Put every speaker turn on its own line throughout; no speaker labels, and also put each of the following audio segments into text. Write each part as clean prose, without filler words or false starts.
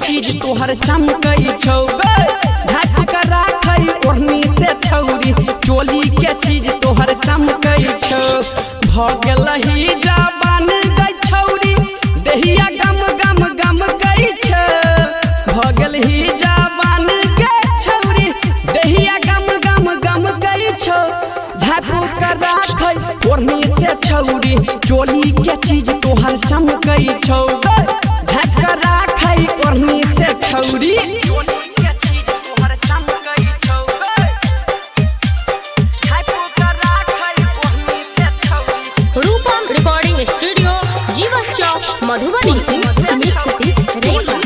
चीज तोहर चमकई छौ झाँक कर राखई ओढ़नी से छौरी चोली के चीज तोहर चमकई छौ भगलही जबान गई छौरी देहिया गम गम गम गई छौ भगलही जबान गई छौरी देहिया गम गम गम गई छौ झाँक कर राखई ओढ़नी से छौरी चोली के चीज तोहर चमकई छौ झाँक कर राखई ओढ़नी से छौरी
रूपम रिकॉर्डिंग स्टूडियो जीवन चौक मधुबनी।
सुमित सतीश रेखा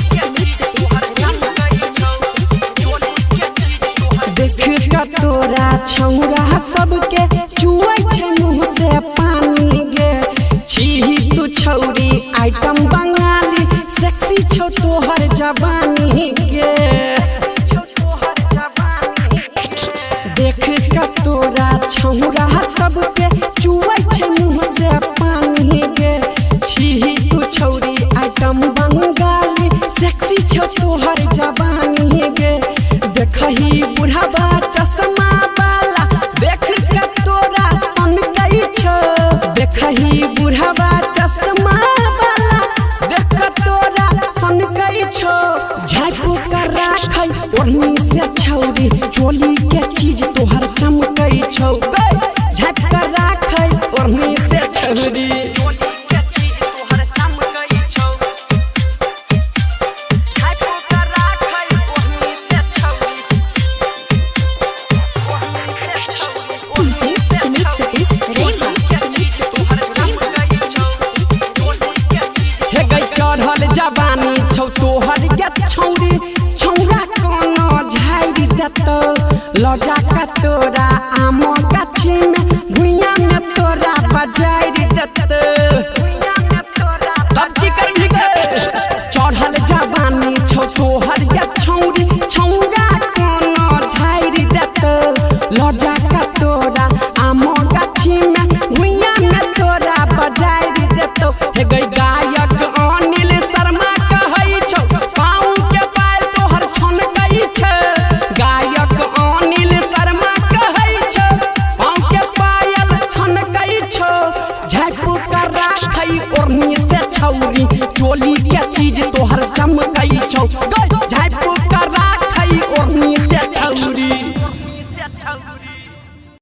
देख का तोरा छौरा सबके चुए छे मुँह से पानी गे छी तू छौरी आइटम बंगाली सेक्सी छौ तोहर जवानी गे देख का तोरा छौरा सबके चुए छे मुँह से पानी गे छी तू छौरी आइटम बंगाली सेक्सी छौ तोहर जवानी गे देखही बुढ़ावा चश्मा वाला देख के तोरा सन गई छो देखही बुढ़ावा चश्मा वाला देख के तोरा सन गई छो झाँकू कर राखई ओढ़नी से छौरी चोली के चीज तोहर चमकई छौ झाँक कर राखई ओढ़नी से छौरी
सुमित सतीश रेखा
हे गई चढ़ल जवानी छौ तोहर के छौरी छौरा कोनो झाड़ी देतो लजा का तोरा आम गाछी में भुइया में तोरा बजारी देतो तब की करबी गे चढ़ल जवानी छौ तोहर के छौरी छौरा कोनो झाड़ी देतो लजा का तोरा आम गाछी में भुइया में तोरा बजारी देतो हे गई गायक अनिल शर्मा कहई छौ पाँव के पायल तोहर छन गई छौ गायक अनिल शर्मा कहई छौ पाँव के पायल छन गई छौ झाँपू कर राखई ओढ़नी से छौरी चोली के चीज तोहर चमकई छौ झाँपू कर राखई ओढ़नी से छौरी